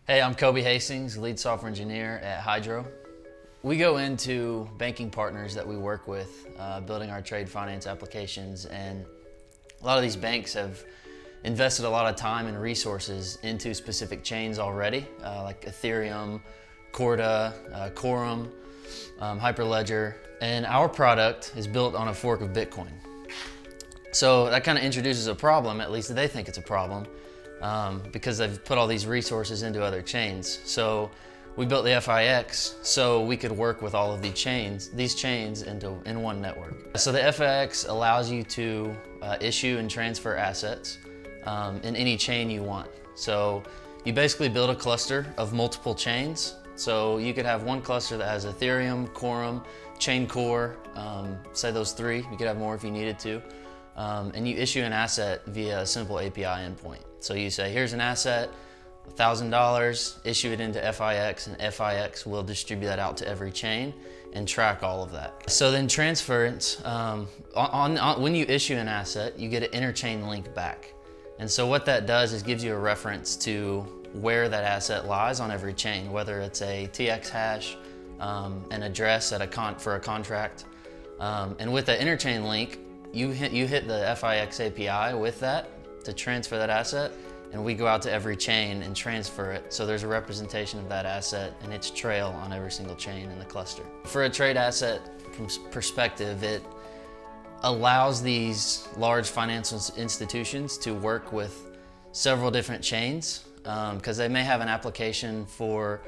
Hey, I'm Kobe Hastings, lead software engineer at Hijro. We go into banking partners that we work with, building our trade finance applications, and a lot of these banks have invested a lot of time and resources into specific chains already, like Ethereum, Corda, Quorum, Hyperledger, and our product is built on a fork of Bitcoin. So that kind of introduces a problem, at least they think it's a problem, because they've put all these resources into other chains. So we built the F.I.X so we could work with all of these chains in one network. So the F.I.X allows you to issue and transfer assets in any chain you want. So you basically build a cluster of multiple chains. So you could have one cluster that has Ethereum, Quorum, Chain Core, say those three. You could have more if you needed to. And you issue an asset via a simple API endpoint. So you say, here's an asset, $1,000, issue it into F.I.X, and F.I.X will distribute that out to every chain and track all of that. So then transference, when you issue an asset, you get an interchain link back. And so what that does is gives you a reference to where that asset lies on every chain, whether it's a TX hash, an address for a contract. And with the interchain link, you hit the F.I.X API with that to transfer that asset, and we go out to every chain and transfer it. So there's a representation of that asset and its trail on every single chain in the cluster. For a trade asset perspective, it allows these large financial institutions to work with several different chains because they may have an application for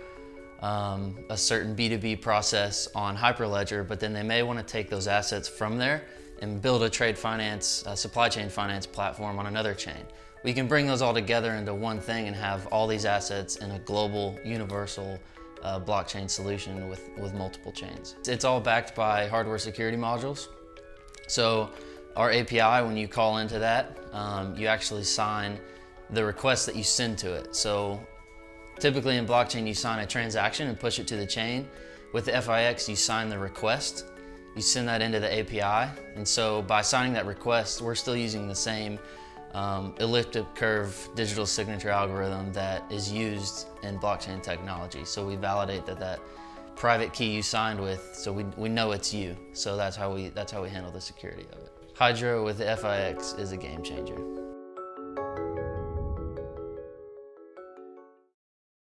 a certain B2B process on Hyperledger, but then they may want to take those assets from there and build a trade finance, supply chain finance platform on another chain. We can bring those all together into one thing and have all these assets in a global, universal blockchain solution with multiple chains. It's all backed by hardware security modules. So our API, when you call into that, you actually sign the request that you send to it. So typically in blockchain, you sign a transaction and push it to the chain. With the F.I.X, you sign the request. You send that into the API, and so by signing that request, we're still using the same elliptic curve digital signature algorithm that is used in blockchain technology. So we validate that private key you signed with, so we know it's you. So that's how we handle the security of it. Hijro with the F.I.X is a game changer.